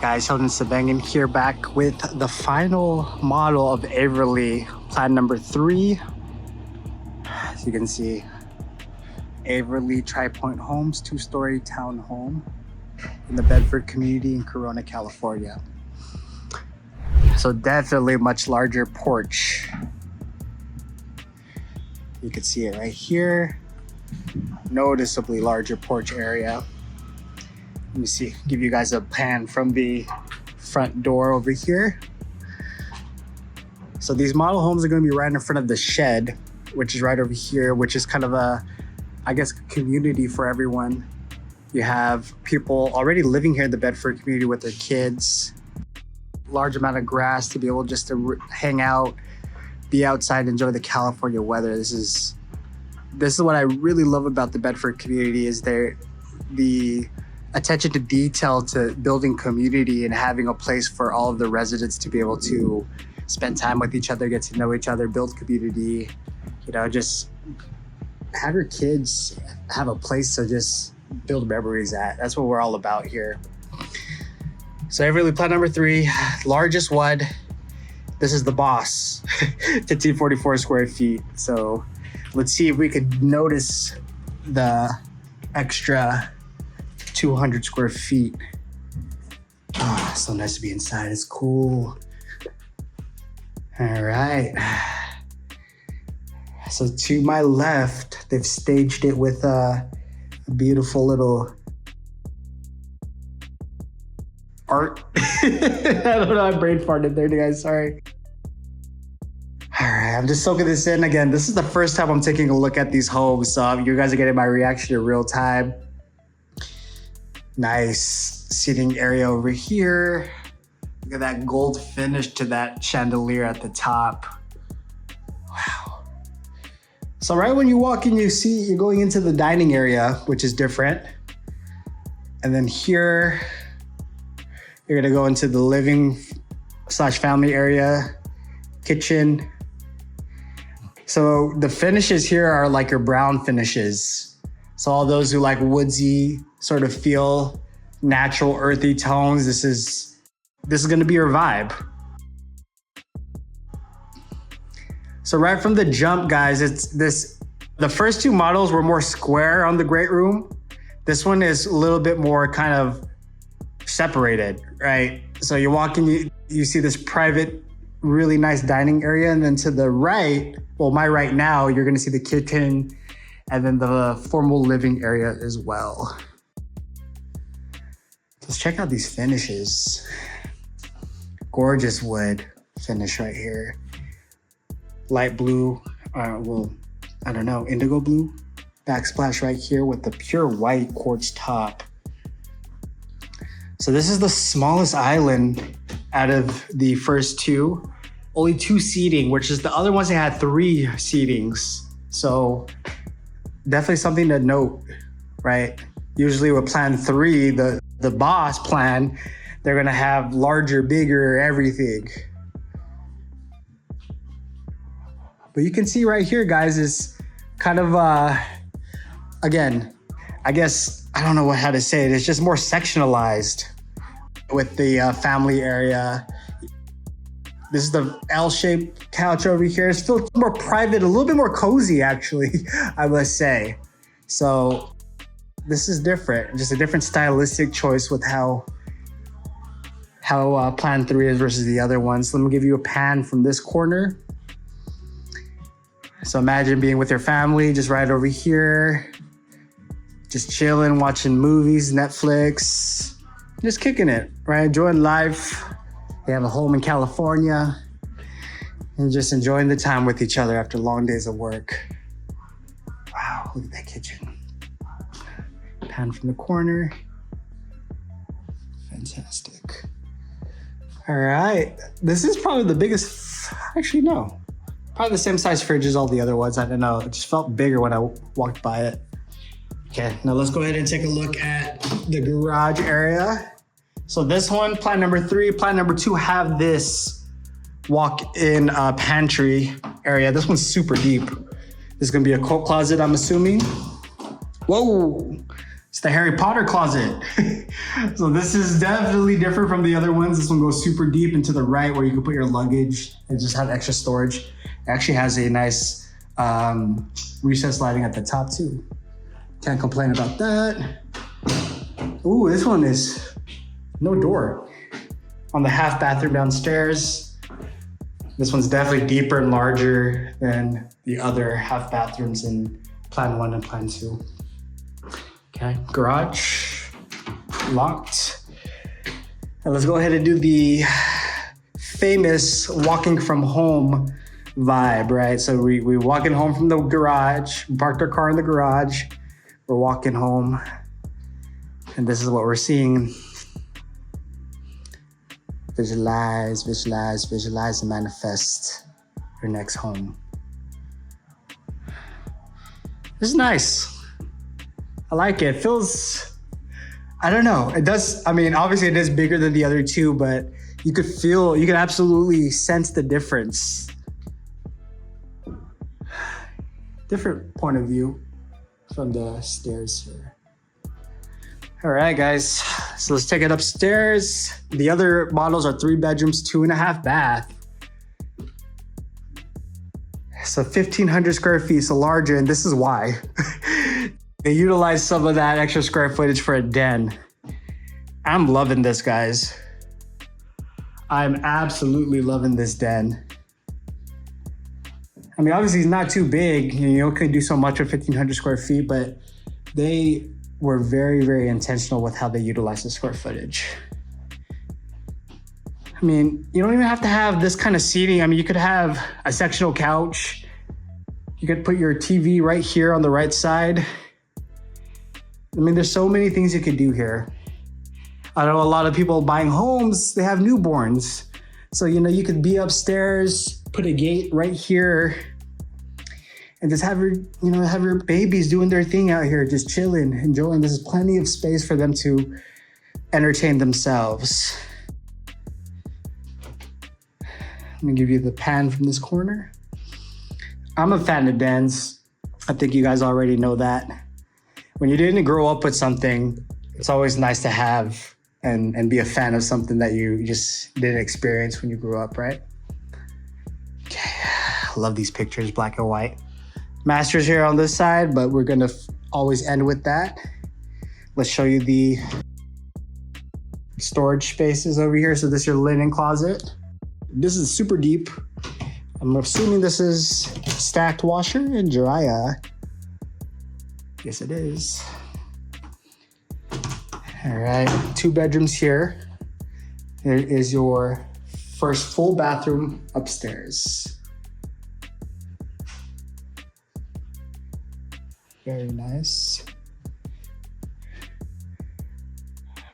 Guys, Hiljin Sabangan here, back with the final model of Averly, plan number 3. As you can see, Averly Tri-Pointe Homes, 2-story town home in the Bedford community in Corona, California. So definitely much larger porch. You can see it right here. Noticeably larger porch area. Let me see, give you guys a pan from the front door over here. So these model homes are going to be right in front of the shed, which is right over here, which is kind of a, I guess, community for everyone. You have people already living here in the Bedford community with their kids. Large amount of grass to be able just to hang out, be outside, enjoy the California weather. This is what I really love about the Bedford community, is the attention to detail to building community and having a place for all of the residents to be able to spend time with each other, get to know each other, build community, you know, just have your kids have a place to just build memories at. That's what we're all about here. So Averly plan number 3, largest one. This is the boss, 1544 square feet. So let's see if we could notice the extra 200 square feet. Oh, so nice to be inside. It's cool. All right. So to my left, they've staged it with a beautiful little art. I don't know, I brain farted there, guys, sorry. All right, I'm just soaking this in again. This is the first time I'm taking a look at these homes, so you guys are getting my reaction in real time. Nice seating area over here. Look at that gold finish to that chandelier at the top. Wow. So right when you walk in, you see you're going into the dining area, which is different. And then here, you're gonna go into the living / family area, kitchen. So the finishes here are like your brown finishes. So all those who like woodsy sort of feel, natural earthy tones, this is gonna be your vibe. So right from the jump, guys, the first 2 models were more square on the great room. This one is a little bit more kind of separated, right? So you walk in, you see this private, really nice dining area, and then to the right, well, my right now, you're gonna see the kitchen and then the formal living area as well. Let's check out these finishes. Gorgeous wood finish right here. Light blue, well, I don't know, indigo blue. Backsplash right here with the pure white quartz top. So this is the smallest island out of the first 2. Only 2 seating, which is the other ones they had 3 seatings. So definitely something to note, right? Usually with plan 3, the boss plan, they're gonna have larger, bigger, everything. But you can see right here, guys, is kind of, again, I guess, I don't know how to say it. It's just more sectionalized with the family area. This is the L-shaped couch over here. It's still more private, a little bit more cozy, actually, I must say. So this is different, just a different stylistic choice with how plan 3 is versus the other ones. Let me give you a pan from this corner. So imagine being with your family, just right over here, just chilling, watching movies, Netflix, just kicking it, right? Enjoying life. They have a home in California and just enjoying the time with each other after long days of work. Wow, look at that kitchen. Pan from the corner. Fantastic. All right, this is probably the biggest, actually no, probably the same size fridge as all the other ones. I don't know, it just felt bigger when I walked by it. Okay, now let's go ahead and take a look at the garage area. So this one, plan number 3, plan number 2 have this walk-in pantry area. This one's super deep. This is gonna be a coat closet, I'm assuming. Whoa, it's the Harry Potter closet. So this is definitely different from the other ones. This one goes super deep into the right where you can put your luggage and just have extra storage. It actually has a nice recessed lighting at the top too. Can't complain about that. Ooh, this one is no door. On the half bathroom downstairs. This one's definitely deeper and larger than the other half bathrooms in plan 1 and plan 2. Okay, garage, locked. And let's go ahead and do the famous walking from home vibe, right? So we walking home from the garage, we parked our car in the garage, we're walking home, and this is what we're seeing. Visualize, visualize, visualize, and manifest your next home. This is nice. I like it. It feels, I don't know. It does, I mean, obviously it is bigger than the other two, but you could absolutely sense the difference. Different point of view from the stairs here. All right, guys, so let's take it upstairs. The other models are 3 bedrooms, 2.5 bath. So 1,500 square feet, so larger, and this is why. They utilize some of that extra square footage for a den. I'm loving this, guys. I'm absolutely loving this den. I mean, obviously it's not too big. You know, could do so much with 1,500 square feet, but they were very, very intentional with how they utilize the square footage. I mean, you don't even have to have this kind of seating. I mean, you could have a sectional couch. You could put your TV right here on the right side. I mean, there's so many things you could do here. I know a lot of people buying homes, they have newborns. So, you know, you could be upstairs, put a gate right here, and just have your babies doing their thing out here, just chilling, enjoying. There's plenty of space for them to entertain themselves. Let me give you the pan from this corner. I'm a fan of dens. I think you guys already know that. When you didn't grow up with something, it's always nice to have and be a fan of something that you just didn't experience when you grew up, right? Okay, I love these pictures, black and white. Master's here on this side, but we're gonna always end with that. Let's show you the storage spaces over here. So this is your linen closet. This is super deep. I'm assuming this is stacked washer and dryer. Yes, it is. All right, 2 bedrooms here. There is your first full bathroom upstairs. Very nice.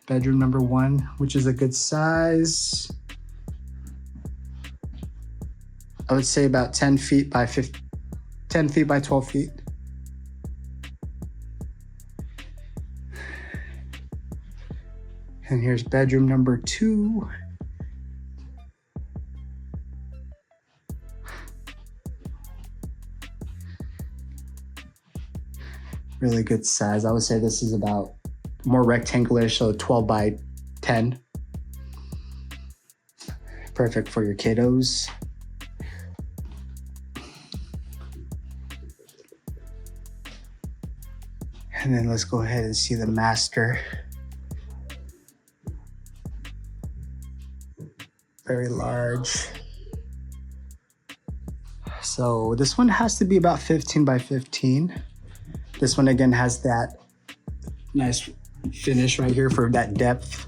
Bedroom number 1, which is a good size. I would say about 10 feet by 12 feet. And here's bedroom number 2. Really good size. I would say this is about more rectangular, so 12 by 10. Perfect for your kiddos. And then let's go ahead and see the master. Very large. So this one has to be about 15 by 15. This one again has that nice finish right here for that depth.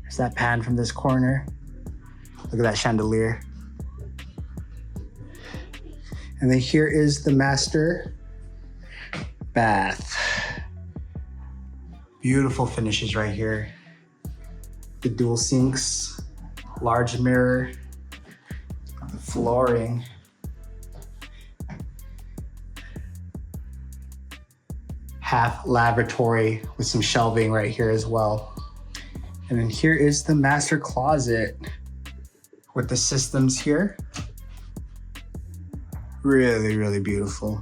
There's that pan from this corner. Look at that chandelier. And then here is the master bath. Beautiful finishes right here. The dual sinks, large mirror, the flooring. Half lavatory with some shelving right here as well. And then here is the master closet with the systems here. Really, really beautiful.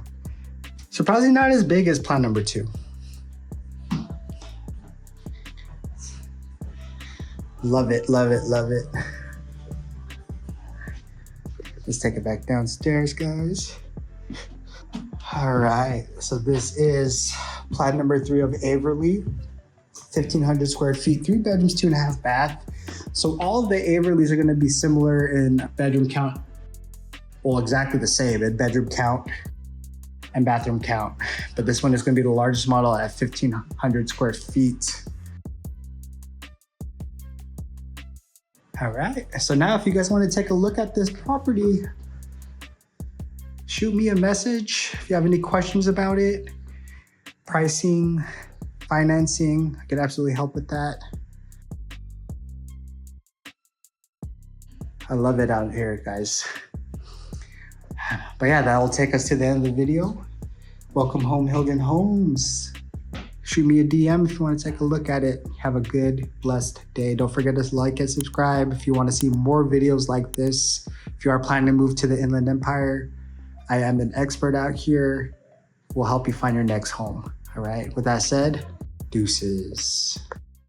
Surprisingly not as big as plan number 2. Love it, love it, love it. Let's take it back downstairs, guys. All right, so this is plan number 3 of Averly. 1,500 square feet, 3 bedrooms, 2.5 bath. So all of the Averlys are gonna be similar in bedroom count. Well, exactly the same in bedroom count and bathroom count. But this one is gonna be the largest model at 1,500 square feet. All right, so now if you guys wanna take a look at this property, shoot me a message if you have any questions about it. Pricing, financing, I could absolutely help with that. I love it out here, guys. But yeah, that'll take us to the end of the video. Welcome home, Hiljin Homes. Shoot me a DM if you want to take a look at it. Have a good, blessed day. Don't forget to like and subscribe if you want to see more videos like this. If you are planning to move to the Inland Empire, I am an expert out here. We'll help you find your next home. All right, with that said, deuces.